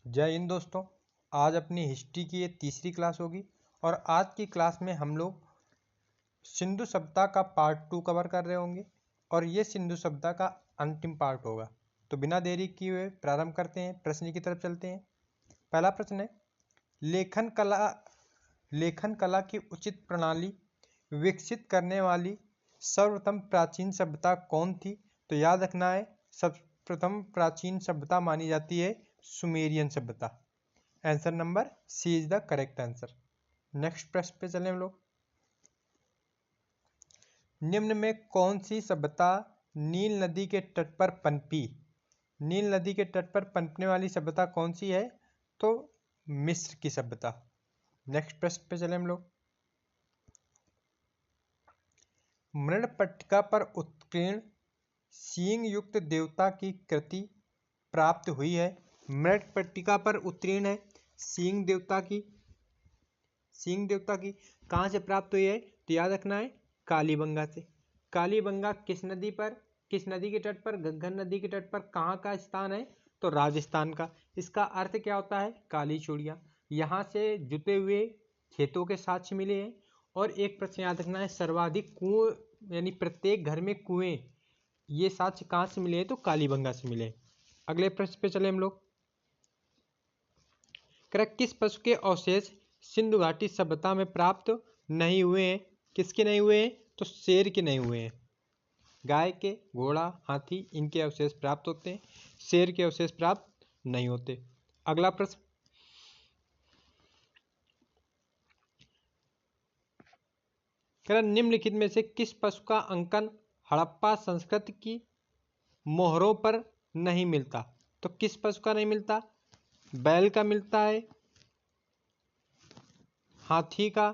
जय हिंद दोस्तों। आज अपनी हिस्ट्री की ये तीसरी क्लास होगी और आज की क्लास में हम लोग सिंधु सभ्यता का पार्ट 2 कवर कर रहे होंगे और ये सिंधु सभ्यता का अंतिम पार्ट होगा। तो बिना देरी किए हुए प्रारंभ करते हैं, प्रश्न की तरफ चलते हैं। पहला प्रश्न है, लेखन कला की उचित प्रणाली विकसित करने वाली सर्वप्रथम प्राचीन सभ्यता कौन थी? तो याद रखना है, सर्वप्रथम प्राचीन सभ्यता मानी जाती है सुमेरियन सभ्यता। Answer number C is the correct answer. Next प्रश्न पे चलें हम लोग। निम्न में कौन सी सभ्यता नील नदी के तट पर पनपी? नील नदी के तट पर पनपने वाली सभ्यता कौन सी है? तो मिस्र की सभ्यता। नेक्स्ट प्रश्न पे चलें हम लोग। मृणपट्टिका पर उत्कीर्ण सींग युक्त देवता की कृति प्राप्त हुई है। मृणपट्टिका पर उत्कीर्ण है सींग देवता की कहाँ से प्राप्त हुई है? तो याद रखना है कालीबंगा से। कालीबंगा किस नदी के तट पर? घग्गर नदी के तट पर। कहाँ का स्थान है? तो राजस्थान का। इसका अर्थ क्या होता है? काली चूड़ियाँ। यहाँ से जुते हुए खेतों के साक्ष्य मिले हैं। और एक प्रश्न याद रखना है, सर्वाधिक कुएं यानी प्रत्येक घर में कुएं, ये साक्ष्य कहाँ से मिले हैं? तो कालीबंगा से मिले। अगले प्रश्न पे चले हम लोग। किस पशु के अवशेष सिंधु घाटी सभ्यता में प्राप्त नहीं हुए हैं? किसके नहीं हुए हैं? तो शेर के नहीं हुए हैं। गाय के, घोड़ा, हाथी, इनके अवशेष प्राप्त होते हैं, शेर के अवशेष प्राप्त नहीं होते। अगला प्रश्न, निम्नलिखित में से किस पशु का अंकन हड़प्पा संस्कृति की मोहरों पर नहीं मिलता? तो किस पशु का नहीं मिलता? बैल का मिलता है, हाथी का,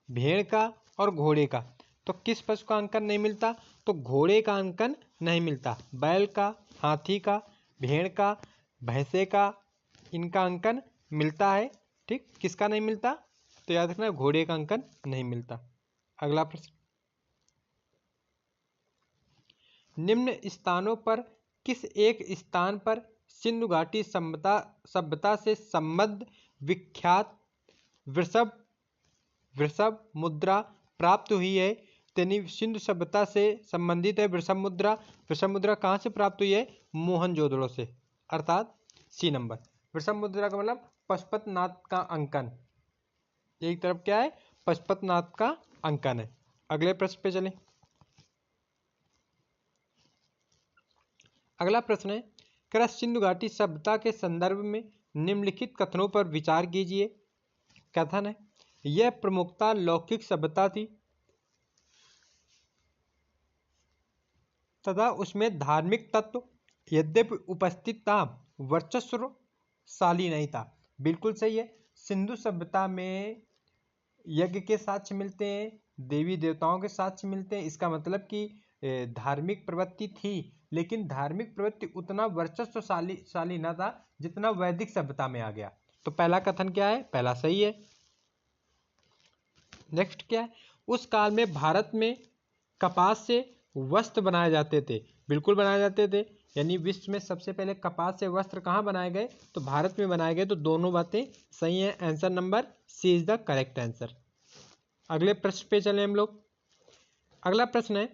भेड़ का और घोड़े का। तो किस पशु का अंकन नहीं मिलता? तो घोड़े का अंकन नहीं मिलता। बैल का, हाथी का, भेड़ का, भैंसे का, इनका अंकन मिलता है। ठीक, किसका नहीं मिलता? तो याद रखना घोड़े का अंकन नहीं मिलता। अगला प्रश्न, निम्न स्थानों पर किस एक स्थान पर सिंधु घाटी सभ्यता से संबद्ध विख्यात वृषभ मुद्रा प्राप्त हुई है? यानी सिंधु सभ्यता से संबंधित है वृषभ मुद्रा। वृषभ मुद्रा कहाँ से प्राप्त हुई है? मोहनजोदड़ो से, अर्थात सी नंबर। वृषभ मुद्रा का मतलब पशुपतिनाथ का अंकन। एक तरफ क्या है? पशुपतिनाथ का अंकन है। अगले प्रश्न पे चलें। अगला प्रश्न है, कृष्ण सिंधु घाटी सभ्यता के संदर्भ में निम्नलिखित कथनों पर विचार कीजिए। कथन है, यह प्रमुखता लौकिक सभ्यता थी तथा उसमें धार्मिक तत्व यद्यपि उपस्थित था, वर्चस्वशाली नहीं था। बिल्कुल सही है। सिंधु सभ्यता में यज्ञ के साक्ष्य मिलते हैं, देवी देवताओं के साक्ष्य मिलते हैं। इसका मतलब कि धार्मिक प्रवृत्ति थी, लेकिन धार्मिक प्रवृत्ति उतना वर्चस्वशाली न था जितना वैदिक सभ्यता में आ गया। तो पहला कथन क्या है? पहला सही है। नेक्स्ट क्या है? उस काल में भारत में कपास से वस्त्र बनाए जाते थे। बिल्कुल बनाए जाते थे। यानी विश्व में सबसे पहले कपास से वस्त्र कहाँ बनाए गए? तो भारत में बनाए गए। तो दोनों बातें सही हैं। Answer number C is the correct answer. अगले प्रश्न पे चलें हम लोग। अगला प्रश्न है,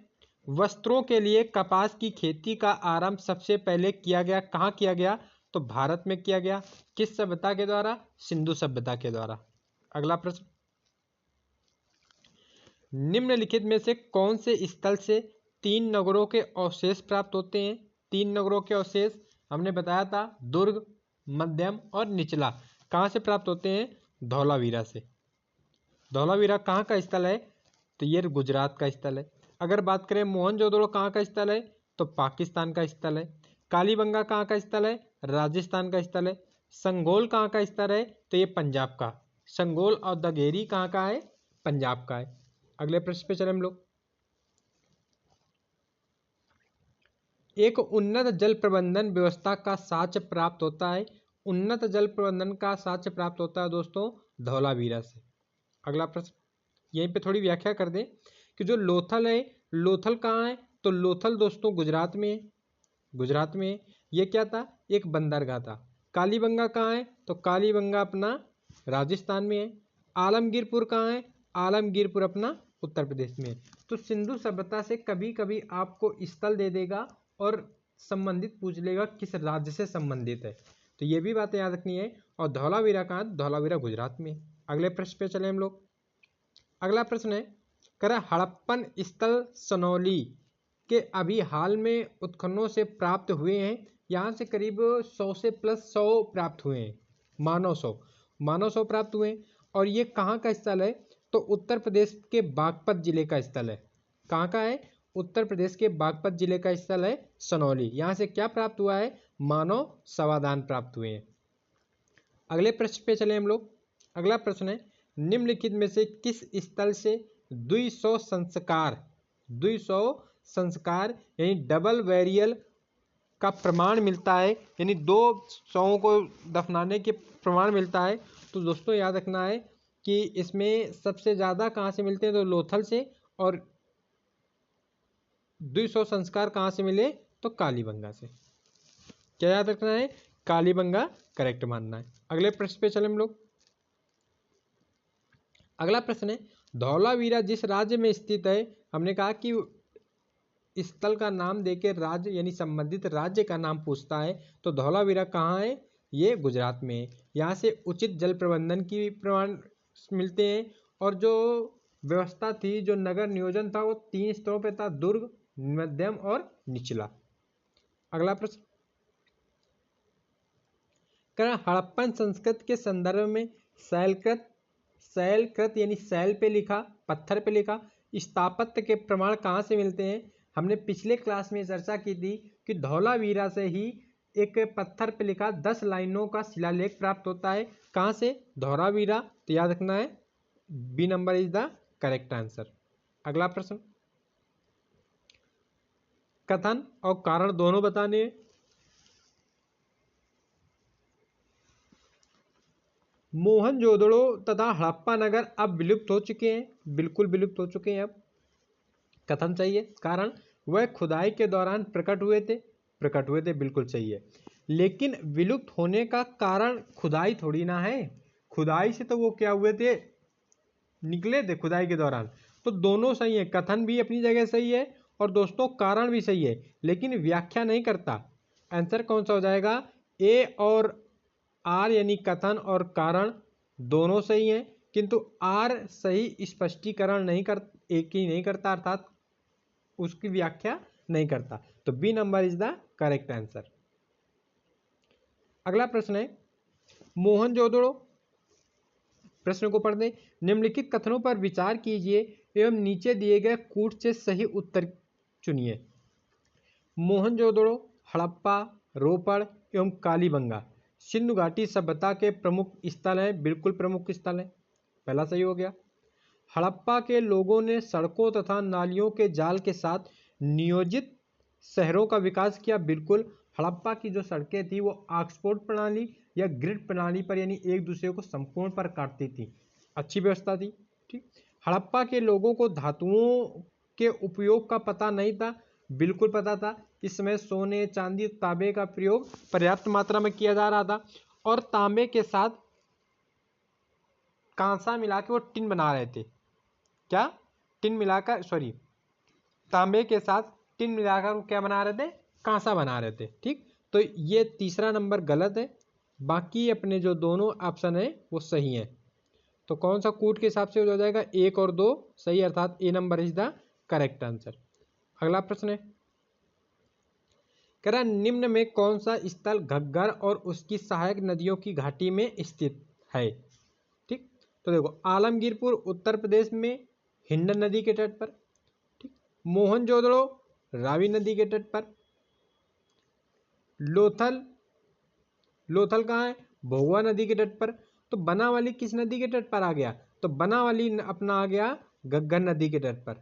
वस्त्रों के लिए कपास की खेती का आरंभ सबसे पहले किया गया कहाँ किया गया? तो भारत में किया गया। किस सभ्यता के द्वारा? सिंधु सभ्यता के द्वारा। अगला प्रश्न, निम्नलिखित में से कौन से स्थल से 3 नगरों के अवशेष प्राप्त होते हैं? 3 नगरों के अवशेष हमने बताया था, दुर्ग, मध्यम और निचला। कहाँ से प्राप्त होते हैं? धौलावीरा से। धौलावीरा कहाँ का स्थल है? तो ये गुजरात का स्थल है। अगर बात करें मोहनजोदड़ो कहाँ का स्थल है? तो पाकिस्तान का स्थल है। कालीबंगा कहाँ का स्थल है? राजस्थान का स्थल है। संगोल कहाँ का स्थल है? तो ये पंजाब का। संगोल और दगेरी कहाँ का है? पंजाब का है। अगले प्रश्न पे चले हम लोग। एक उन्नत जल प्रबंधन व्यवस्था का साक्ष्य प्राप्त होता है। उन्नत जल प्रबंधन का साक्ष्य प्राप्त होता है दोस्तों धौलावीरा से। अगला प्रश्न, यहीं पे थोड़ी व्याख्या कर दें कि जो लोथल है, लोथल कहाँ है? तो लोथल दोस्तों गुजरात में है। गुजरात में ये क्या था? एक बंदरगाह था। कालीबंगा कहाँ है? तो कालीबंगा अपना राजस्थान में है। आलमगीरपुर कहाँ है? आलमगीरपुर अपना उत्तर प्रदेश में है। तो सिंधु सभ्यता से कभी कभी आपको स्थल दे देगा और संबंधित पूछ लेगा किस राज्य से संबंधित है, तो ये भी बातें याद रखनी है। और धौलावीरा कहाँ? धौलावीरा गुजरात में। अगले प्रश्न पे चले हम लोग। अगला प्रश्न है, कह हड़प्पन स्थल सनौली के अभी हाल में उत्खननों से प्राप्त हुए हैं। यहाँ से करीब 100 से प्लस 100 प्राप्त हुए हैं, मानव 100 प्राप्त हुए हैं। और ये कहाँ का स्थल है? तो उत्तर प्रदेश के बागपत जिले का स्थल है। कहाँ का है? उत्तर प्रदेश के बागपत जिले का स्थल है सनौली। यहाँ से क्या प्राप्त हुआ है? मानव समाधान प्राप्त हुए हैं। अगले प्रश्न पे चले हम लोग। अगला प्रश्न है, निम्नलिखित में से किस स्थल से 200 संस्कार यानी डबल वेरियल का प्रमाण मिलता है, यानी 200 को दफनाने के प्रमाण मिलता है? तो दोस्तों याद रखना है कि इसमें सबसे ज़्यादा कहाँ से मिलते हैं? तो लोथल से। और 200 संस्कार कहाँ से मिले? तो कालीबंगा से। क्या याद रखना है? कालीबंगा करेक्ट मानना है। अगले प्रश्न पे चले हम लोग। अगला प्रश्न है, धौलावीरा जिस राज्य में स्थित है, हमने कहा कि स्थल का नाम देके राज्य यानी संबंधित राज्य का नाम पूछता है। तो धौलावीरा कहाँ है? ये गुजरात में है। यहाँ से उचित जल प्रबंधन की प्रमाण मिलते हैं। और जो व्यवस्था थी, जो नगर नियोजन था, वो 3 स्तरों पे था, दुर्ग, मध्यम और निचला। अगला प्रश्न, हड़प्पन संस्कृति के संदर्भ में शैलकृत यानी शैल पे लिखा, पत्थर पे लिखा स्थापत्य के प्रमाण कहाँ से मिलते हैं? हमने पिछले क्लास में चर्चा की थी कि धौलावीरा से ही एक पत्थर पे लिखा 10 लाइनों का शिलालेख प्राप्त होता है। कहाँ से? धौलावीरा। तो याद रखना है, B number is the correct answer. अगला प्रश्न, कथन और कारण दोनों बताने हैं। मोहनजोदड़ो तथा हड़प्पा नगर अब विलुप्त हो चुके हैं। बिल्कुल विलुप्त हो चुके हैं अब। कथन चाहिए। कारण, वह खुदाई के दौरान प्रकट हुए थे। बिल्कुल सही है। लेकिन विलुप्त होने का कारण खुदाई थोड़ी ना है। खुदाई से तो वो क्या हुए थे? निकले थे खुदाई के दौरान। तो दोनों सही है, कथन भी अपनी जगह सही है और दोस्तों कारण भी सही है, लेकिन व्याख्या नहीं करता। आंसर कौन सा हो जाएगा? ए और आर यानी कथन और कारण दोनों सही हैं, किंतु आर सही स्पष्टीकरण नहीं करता, अर्थात उसकी व्याख्या नहीं करता। तो B number is the correct answer. अगला प्रश्न है, मोहनजोदड़ो, प्रश्न को पढ़ दें। निम्नलिखित कथनों पर विचार कीजिए एवं नीचे दिए गए कूट से सही उत्तर चुनिए। मोहनजोदड़ो, हड़प्पा, रोपड़ एवं कालीबंगा सिंधु घाटी सभ्यता के प्रमुख स्थल हैं। बिल्कुल प्रमुख स्थल है, पहला सही हो गया। हड़प्पा के लोगों ने सड़कों तथा नालियों के जाल के साथ नियोजित शहरों का विकास किया। बिल्कुल, हड़प्पा की जो सड़कें थी वो ऑक्सफोर्ड प्रणाली या ग्रिड प्रणाली पर यानी एक दूसरे को संपूर्ण पर काटती थी। अच्छी व्यवस्था थी। ठीक। हड़प्पा के लोगों को धातुओं के उपयोग का पता नहीं था। बिल्कुल पता था। इस समय सोने, चांदी, तांबे का प्रयोग पर्याप्त मात्रा में किया जा रहा था और तांबे के साथ कांसा मिला के वो टिन बना रहे थे। क्या? टिन मिलाकर, सॉरी, तांबे के साथ टिन मिलाकर वो क्या बना रहे थे? कांसा बना रहे थे। ठीक। तो ये तीसरा नंबर गलत है, बाकी अपने जो दोनों ऑप्शन है वो सही है। तो कौन सा कूट के हिसाब से हो जाएगा? 1 और 2 सही, अर्थात A number is the correct answer. अगला प्रश्न है, कह रहा निम्न में कौन सा स्थल घग्गर और उसकी सहायक नदियों की घाटी में स्थित है? ठीक। तो देखो, आलमगीरपुर उत्तर प्रदेश में हिंडन नदी के तट पर। ठीक। मोहनजोदड़ो रावी नदी के तट पर। लोथल कहाँ है? भोगवा नदी के तट पर। तो बनावाली किस नदी के तट पर आ गया? तो बनावाली अपना आ गया घग्गर नदी के तट पर।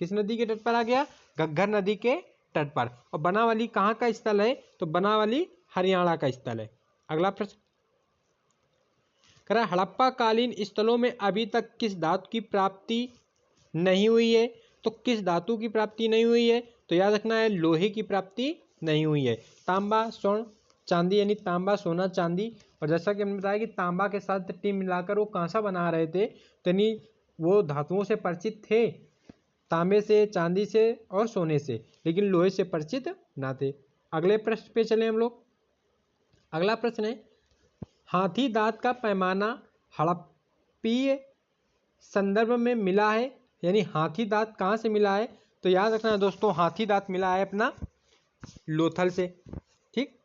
किस नदी के तट पर आ गया? घग्गर नदी के तट पर। और बनावाली कहाँ का स्थल है? तो बनावाली हरियाणा का स्थल है। अगला प्रश्न, कह रहा हड़प्पा कालीन स्थलों में अभी तक किस धातु की प्राप्ति नहीं हुई है? तो किस धातु की प्राप्ति नहीं हुई है? तो याद रखना है, लोहे की प्राप्ति नहीं हुई है। तांबा, स्वर्ण, चांदी यानी तांबा, सोना, चांदी। और जैसा कि हमने बताया कि तांबा के साथ टी मिलाकर वो कांसा बना रहे थे, तो यानी वो धातुओं से परिचित थे, तांबे से, चांदी से और सोने से, लेकिन लोहे से परिचित ना थे। अगले प्रश्न पे चले हम लोग। अगला प्रश्न है, हाथी दांत का पैमाना हड़प्पीय संदर्भ में मिला है, यानी हाथी दांत कहाँ से मिला है? तो याद रखना दोस्तों, हाथी दांत मिला है अपना लोथल से। ठीक,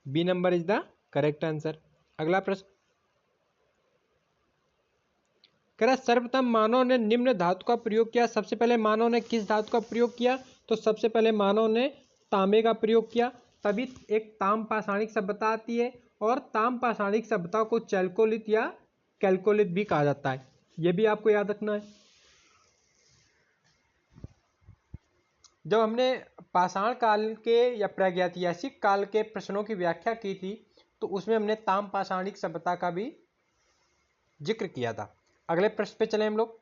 B number is the correct answer. अगला प्रश्न, सर्वप्रथम मानव ने निम्न धातु का प्रयोग किया। सबसे पहले मानव ने किस धातु का प्रयोग किया? तो सबसे पहले मानव ने तांबे का प्रयोग किया। तभी एक ताम पाषाणिक सभ्यता आती है, और ताम पाषाणिक सभ्यता को चैल्कोलिथ या कैल्कोलिथ भी कहा जाता है, यह भी आपको याद रखना है। जब हमने पाषाण काल के या प्रागैतिहासिक काल के प्रश्नों की व्याख्या की थी, तो उसमें हमने ताम पाषाणिक सभ्यता का भी जिक्र किया था। अगले प्रश्न पे चले हम लोग।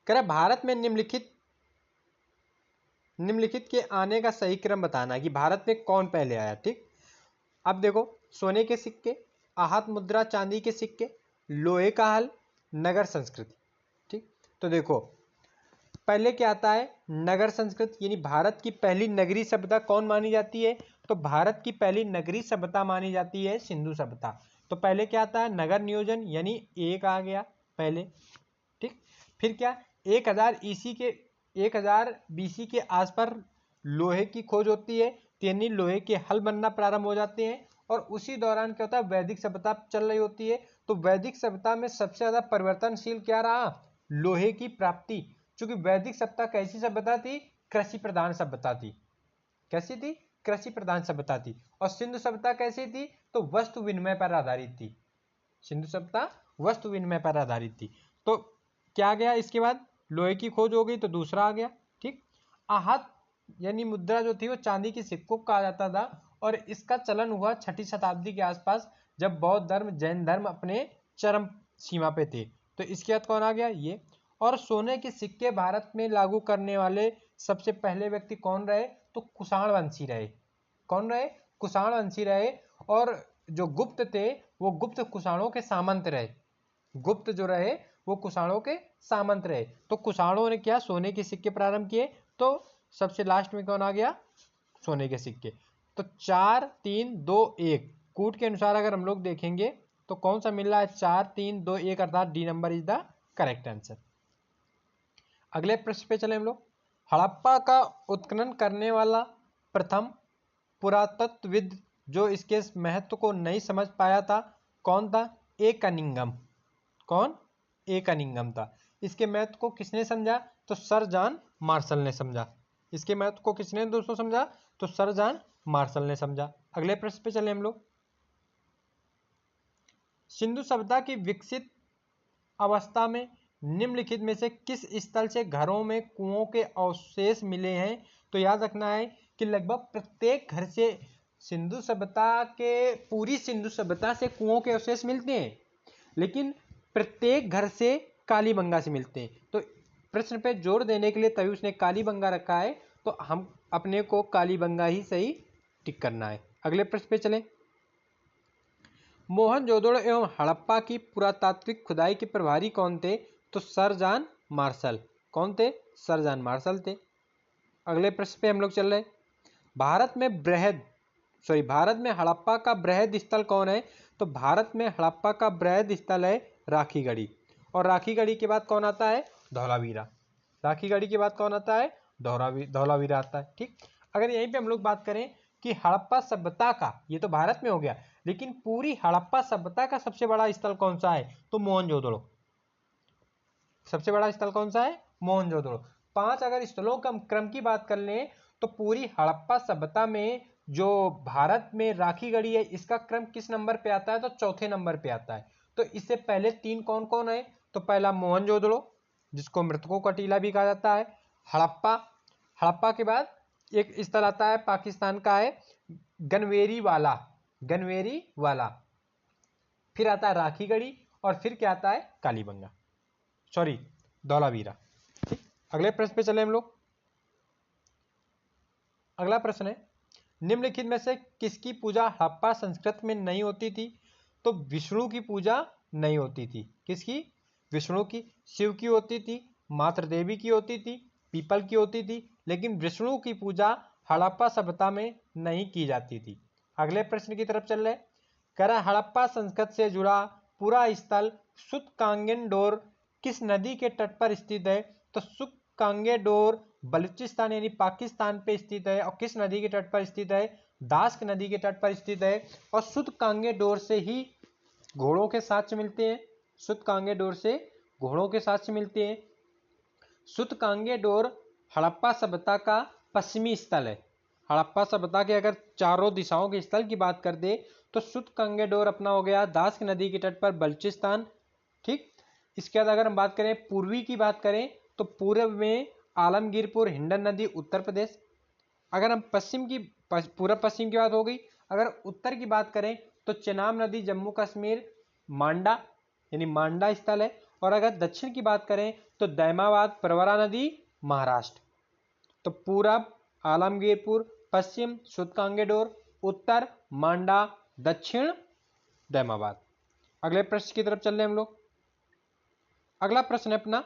भारत में निम्नलिखित के आने का सही क्रम बताना कि भारत में कौन पहले आया। ठीक, अब देखो, सोने के सिक्के, आहत मुद्रा, चांदी के सिक्के, लोहे का हल, नगर संस्कृति। ठीक, तो देखो पहले क्या आता है? नगर संस्कृति, यानी भारत की पहली नगरीय सभ्यता कौन मानी जाती है? तो भारत की पहली नगरीय सभ्यता मानी जाती है सिंधु सभ्यता। तो पहले क्या आता है? नगर नियोजन, यानी एक आ गया पहले। ठीक, फिर क्या? 1000 BC के आसपास लोहे की खोज होती है, यानी लोहे के हल बनना प्रारंभ हो जाते हैं। और उसी दौरान क्या होता है? वैदिक सभ्यता चल रही होती है। तो वैदिक सभ्यता में सबसे ज्यादा परिवर्तनशील क्या रहा? लोहे की प्राप्ति। क्योंकि वैदिक सभ्यता कैसी सभ्यता थी? कृषि प्रधान सभ्यता थी। कैसी थी? कृषि प्रधान सभ्यता थी। और सिंधु सभ्यता कैसी थी? तो वस्तु विनिमय पर आधारित थी। सिंधु सभ्यता वस्तु विनिमय पर आधारित थी। तो क्या गया इसके बाद? लोहे की खोज हो गई, तो दूसरा आ गया। ठीक, आहत यानी मुद्रा जो थी वो चांदी की सिक्कों कहा जाता था, और इसका चलन हुआ 6ठी शताब्दी के आसपास, जब बौद्ध धर्म, जैन धर्म अपने चरम सीमा पे थे। तो इसके बाद कौन आ गया? ये। और सोने के सिक्के भारत में लागू करने वाले सबसे पहले व्यक्ति कौन रहे? तो कुषाण वंशी रहे। कौन रहे? कुषाण वंशी रहे। और जो गुप्त थे वो गुप्त कुषाणों के सामंत रहे। गुप्त जो रहे वो कुषाणों के सामंत रहे। तो कुषाणों ने क्या? सोने के सिक्के प्रारंभ किए। तो सबसे लास्ट में कौन आ गया? सोने के सिक्के। तो 4 3 2 1 कूट के अनुसार अगर हम लोग देखेंगे तो कौन सा मिल रहा है? 4 3 2 1, अर्थात D number is the correct answer. अगले प्रश्न पे चले हम लोग। हड़प्पा का उत्खनन करने वाला प्रथम पुरातत्वविद जो इसके महत्व को नहीं समझ पाया था, कौन था? ए कनिंघम। कौन? ए कनिंघम था। इसके महत्व को किसने समझा? तो सर जॉन मार्शल ने समझा। इसके महत्व को किसने दोस्तों समझा? तो सर जॉन मार्शल ने समझा। अगले प्रश्न पे चले हम लोग। सिंधु सभ्यता की विकसित अवस्था में निम्नलिखित में से किस स्थल से घरों में कुओं के अवशेष मिले हैं? तो याद रखना है कि लगभग प्रत्येक घर से सिंधु सभ्यता के पूरी सिंधु सभ्यता से कुओं के अवशेष मिलते हैं, लेकिन प्रत्येक घर से कालीबंगा से मिलते हैं। तो प्रश्न पे जोर देने के लिए तभी उसने कालीबंगा रखा है, तो हम अपने को कालीबंगा ही सही टिक करना है। अगले प्रश्न पे चलें। मोहनजोदड़ो एवं हड़प्पा की पुरातात्विक खुदाई के प्रभारी कौन थे? तो सर जॉन मार्शल। कौन थे? सर जॉन मार्शल थे। अगले प्रश्न पे हम लोग चल रहे। भारत में हड़प्पा का बृहद स्थल कौन है? तो भारत में हड़प्पा का बृहद स्थल है राखीगढ़ी। और राखीगढ़ी के बाद कौन आता है? धौलावीरा। राखीगढ़ी के बाद कौन आता है? धौलावीरा आता है। ठीक, अगर यहीं पे हम लोग बात करें कि हड़प्पा सभ्यता का, ये तो भारत में हो गया, लेकिन पूरी हड़प्पा सभ्यता का सबसे बड़ा स्थल कौन सा है? तो मोहनजोदड़ो। सबसे बड़ा स्थल कौन सा है? मोहनजोदड़ो। 5 अगर स्थलों का क्रम की बात कर लें तो पूरी हड़प्पा सभ्यता में जो भारत में राखीगढ़ी है, इसका क्रम किस नंबर पे आता है? तो चौथे नंबर पे आता है। तो इससे पहले 3 कौन कौन है? तो पहला मोहनजोदड़ो, जिसको मृतकों का टीला भी कहा जाता है, हड़प्पा के बाद एक स्थल आता है पाकिस्तान का है गनवेरी वाला, फिर आता है राखीगढ़ी, और फिर क्या आता है? कालीबंगा, सॉरी, धौलावीरा। ठीक, अगले प्रश्न पे चले हम लोग। अगला प्रश्न है, निम्नलिखित में से किसकी पूजा हड़प्पा संस्कृति में नहीं होती थी? तो विष्णु की पूजा नहीं होती थी। किसकी? विष्णु की। शिव की होती थी, मातृ देवी की होती थी, पीपल की होती थी, लेकिन विष्णु की पूजा हड़प्पा सभ्यता में नहीं की जाती थी। अगले प्रश्न की तरफ चल रहे, कह रहा हड़प्पा संस्कृति से जुड़ा पूरा स्थल सुतकांगेडोर किस नदी के तट पर स्थित है? तो सुतकांगेडोर बलूचिस्तान यानी पाकिस्तान पे स्थित है। और किस नदी के तट पर स्थित है? दास्क नदी के तट पर स्थित है। और सुतकांगेडोर से ही घोड़ों के साक्ष्य मिलते हैं। सुतकांगेडोर से घोड़ों के साक्ष्य मिलते हैं। सुतकांगेडोर हड़प्पा सभ्यता का पश्चिमी स्थल है। हड़प्पा सभ्यता के अगर चारों दिशाओं के स्थल की बात कर दे तो सुतकांगेडोर अपना हो गया दास्क नदी के तट पर बलूचिस्तान। ठीक, इसके बाद अगर हम बात करें पूर्वी की बात करें तो पूर्व में आलमगीरपुर हिंडन नदी उत्तर प्रदेश। अगर हम पश्चिम की पूर्व पश्चिम की बात हो गई। अगर उत्तर की बात करें तो चेनाब नदी जम्मू कश्मीर मांडा यानी मांडा स्थल है। और अगर दक्षिण की बात करें तो दैमाबाद प्रवरा नदी महाराष्ट्र। तो पूरब आलमगीरपुर, पश्चिम सुतकांगेडोर, उत्तर मांडा, दक्षिण दैमाबाद। अगले प्रश्न की तरफ चल रहे हम लोग। अगला प्रश्न है अपना,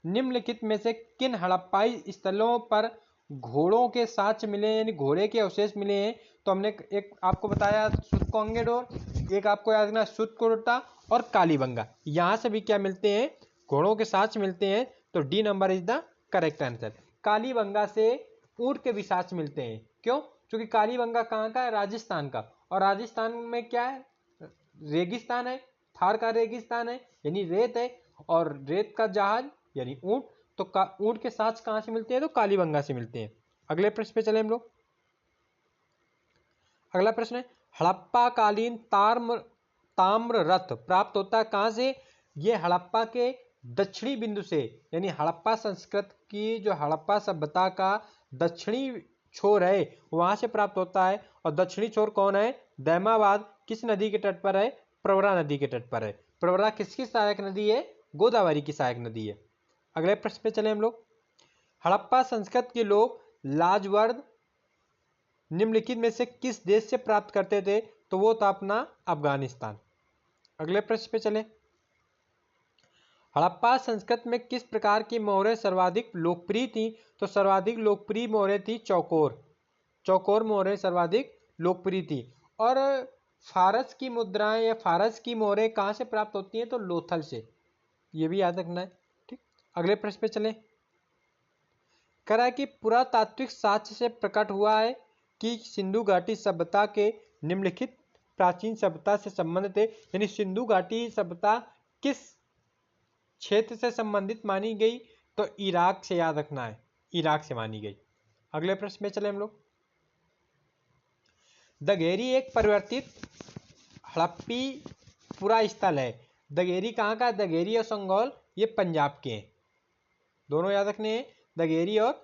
निम्नलिखित में से किन हड़प्पाई स्थलों पर घोड़ों के साक्ष्य मिले यानी घोड़े के अवशेष मिले हैं? तो हमने एक आपको बताया सुतकांगेडोर, एक आपको याद रखना सुतकोटा और कालीबंगा। यहां से भी क्या मिलते हैं? घोड़ों के साक्ष्य मिलते हैं। तो D number is the correct answer. Kalibangan से ऊंट के भी साक्ष्य मिलते हैं। क्यों? क्योंकि कालीबंगा कहाँ का है? राजस्थान का। और राजस्थान में क्या है? रेगिस्तान है, थार का रेगिस्तान है यानी रेत है। और रेत का जहाज यानी ऊंट। तो ऊंट के साक्ष्य कहां से मिलते हैं? तो कालीबंगा से मिलते हैं। अगले प्रश्न पे चले हम लोग। अगला प्रश्न है, हड़प्पा कालीन ताम्र रथ प्राप्त होता है कहां से? ये हड़प्पा के दक्षिणी बिंदु से यानी हड़प्पा संस्कृति की जो हड़प्पा सभ्यता का दक्षिणी छोर है वहां से प्राप्त होता है। और दक्षिणी छोर कौन है? दैमाबाद किस नदी के तट पर है? प्रवरा नदी के तट पर है। प्रवरा किसकी सहायक नदी है? गोदावरी की सहायक नदी है। अगले प्रश्न पे चले हम लोग। हड़प्पा संस्कृति के लोग लाजवर्द निम्नलिखित में से किस देश से प्राप्त करते थे? तो वो था अपना अफगानिस्तान। अगले प्रश्न पे चले। हड़प्पा संस्कृति में किस प्रकार की मोहरें सर्वाधिक लोकप्रिय थी? तो सर्वाधिक लोकप्रिय मोहरें थी चौकोर। चौकोर मोहरें सर्वाधिक लोकप्रिय थी। और फारस की मुद्राएं या फारस की मोहरें कहां से प्राप्त होती हैं? तो लोथल से। ये भी याद रखना है। ठीक, अगले प्रश्न पे चले। कह रहा है कि पुरातात्विक साक्ष्य से प्रकट हुआ है कि सिंधु घाटी सभ्यता के निम्नलिखित प्राचीन सभ्यता से संबंधित है। यानी सिंधु घाटी सभ्यता किस क्षेत्र से संबंधित मानी गई? तो इराक से, याद रखना है, इराक से मानी गई। अगले प्रश्न में चले हम लोग। दगेरी एक परिवर्तित हड़प्पी पुरा स्थल है। दगेरी कहाँ का? दगेरी और संगोल ये पंजाब के हैं। दोनों याद रखने हैं। दगेरी और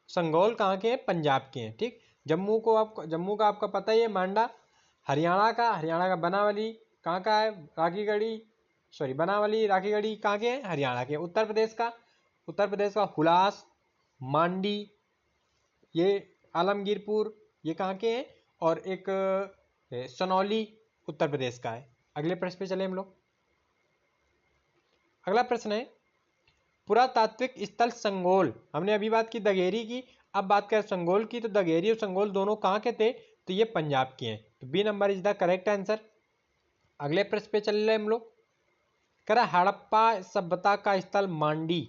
संगोल कहाँ के हैं? पंजाब के हैं। ठीक, जम्मू का आपका पता ही है मांडा। हरियाणा का बनावली कहाँ का है? बनावली राखीगढ़ी कहाँ के हैं? हरियाणा के। उत्तर प्रदेश का हुलास, मांडी, ये आलमगीरपुर ये कहाँ के हैं? और एक सनौली उत्तर प्रदेश का है। अगले प्रश्न पे चले हम लोग। अगला प्रश्न है, पुरातात्विक स्थल संगोल, हमने अभी बात की दगेरी की, अब बात करें संगोल की। तो दगेरी और संगोल दोनों कहाँ के थे? तो ये पंजाब के हैं। तो B number is the correct answer. अगले प्रश्न पे चल रहे हम लोग। करा हड़प्पा सभ्यता का स्थल मांडी।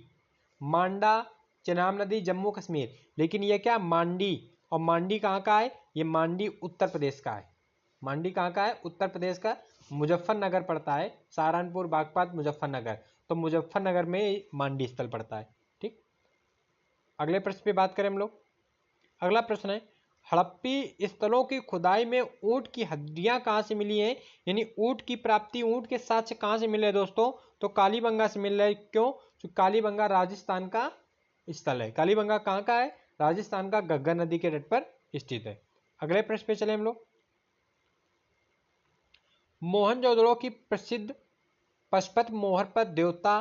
मांडा चेनाब नदी जम्मू कश्मीर, लेकिन ये क्या? मांडी। और मांडी कहाँ का है? ये मांडी उत्तर प्रदेश का है। मांडी कहाँ का है? उत्तर प्रदेश का। मुजफ्फरनगर पड़ता है, सहारनपुर, बागपत, मुजफ्फरनगर। तो मुजफ्फरनगर में मांडी स्थल पड़ता है। ठीक, अगले प्रश्न पे बात करें हम लोग। अगला प्रश्न है, हड़प्पी स्थलों की खुदाई में ऊंट की हड्डियां कहाँ से मिली हैं? यानी ऊंट की प्राप्ति, ऊंट के साक्ष्य कहाँ से मिले दोस्तों? तो कालीबंगा से मिल रहा है। क्यों? तो कालीबंगा राजस्थान का स्थल है। कालीबंगा कहाँ का है? राजस्थान का, घग्गर नदी के तट पर स्थित है। अगले प्रश्न पे चले हम लोग। मोहनजोदड़ो की प्रसिद्ध पशुपति मोहर पर देवता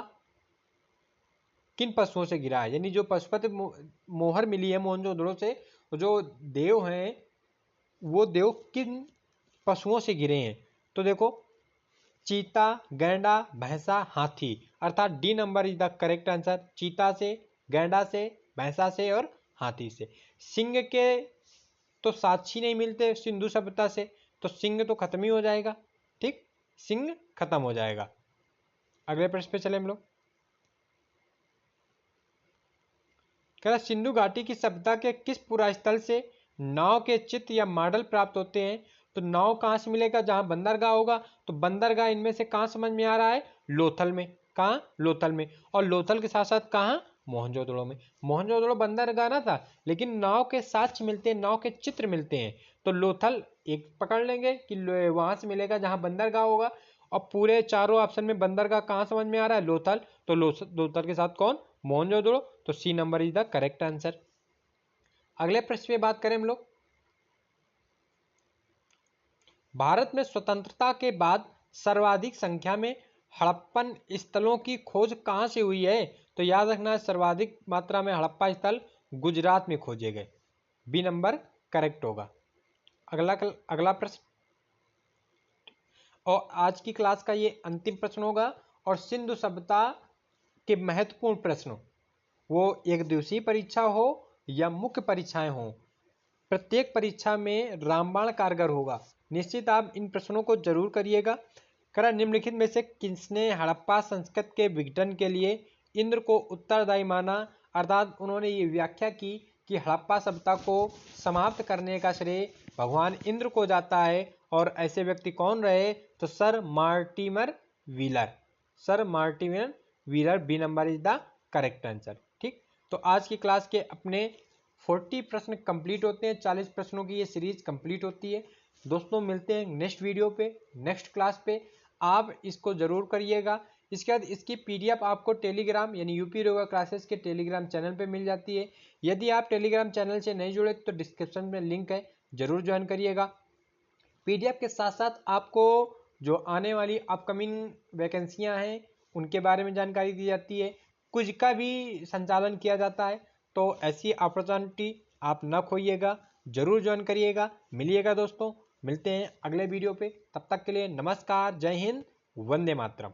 किन पशुओं से गिरा है? यानी जो पशुपति मोहर मिली है मोहनजोदड़ो से, तो जो देव हैं वो देव किन पशुओं से घिरे हैं? तो देखो, चीता, गैंडा, भैंसा, हाथी, अर्थात D number is the correct answer. चीता से, गैंडा से, भैंसा से और हाथी से। सिंह के तो साक्षी नहीं मिलते सिंधु सभ्यता से, तो सिंह तो खत्म ही हो जाएगा। ठीक, सिंह खत्म हो जाएगा। अगले प्रश्न पे चले हम लोग। कह रहा सिंधु घाटी की सभ्यता के किस पुरा स्थल से नाव के चित्र या मॉडल प्राप्त होते हैं? तो नाव कहाँ से मिलेगा? जहां बंदरगाह होगा। तो बंदरगाह इनमें से कहाँ समझ में आ रहा है? लोथल में। कहाँ? लोथल में। और लोथल के साथ साथ कहाँ? मोहनजोदड़ो में। मोहनजोदड़ो बंदरगाह ना था, लेकिन नाव के साक्ष्य मिलते हैं, नाव के चित्र मिलते हैं। तो लोथल एक पकड़ लेंगे कि वहां से मिलेगा जहां बंदरगाह होगा। और पूरे चारों ऑप्शन में बंदरगाह कहाँ समझ में आ रहा है? लोथल। तो लोथल के साथ कौन? मोहनजोदड़ो। तो C number is the correct answer. अगले प्रश्न पे बात करें हम लोग। भारत में स्वतंत्रता के बाद सर्वाधिक संख्या में हड़प्पन स्थलों की खोज कहां से हुई है? तो याद रखना है, सर्वाधिक मात्रा में हड़प्पा स्थल गुजरात में खोजे गए। बी नंबर करेक्ट होगा। अगला प्रश्न, और आज की क्लास का ये अंतिम प्रश्न होगा। और सिंधु सभ्यता के महत्वपूर्ण प्रश्न, वो एक दिवसीय परीक्षा हो या मुख्य परीक्षाएं हो, प्रत्येक परीक्षा में रामबाण कारगर होगा। निश्चित आप इन प्रश्नों को जरूर करिएगा। करा निम्नलिखित में से किसने हड़प्पा संस्कृति के विघटन के लिए इंद्र को उत्तरदायी माना? अर्थात उन्होंने ये व्याख्या की कि हड़प्पा सभ्यता को समाप्त करने का श्रेय भगवान इंद्र को जाता है। और ऐसे व्यक्ति कौन रहे? तो sir Mortimer Wheeler. Sir Mortimer Wheeler, B number is the correct answer. ठीक, तो आज की क्लास के अपने 40 प्रश्न कंप्लीट होते हैं। 40 प्रश्नों की ये सीरीज कंप्लीट होती है। दोस्तों मिलते हैं नेक्स्ट वीडियो पे, नेक्स्ट क्लास पे। आप इसको जरूर करिएगा। इसके बाद इसकी पीडीएफ आपको टेलीग्राम यानी यूपी योगा क्लासेस के टेलीग्राम चैनल पे मिल जाती है। यदि आप टेलीग्राम चैनल से नहीं जुड़े तो डिस्क्रिप्शन में लिंक है, जरूर ज्वाइन करिएगा। पीडीएफ के साथ साथ आपको जो आने वाली अपकमिंग वैकेंसियां हैं उनके बारे में जानकारी दी जाती है। कुछ का भी संचालन किया जाता है। तो ऐसी अपॉर्चुनिटी आप ना खोइएगा, जरूर ज्वाइन करिएगा। मिलिएगा दोस्तों, मिलते हैं अगले वीडियो पे। तब तक के लिए नमस्कार, जय हिंद, वंदे मातरम।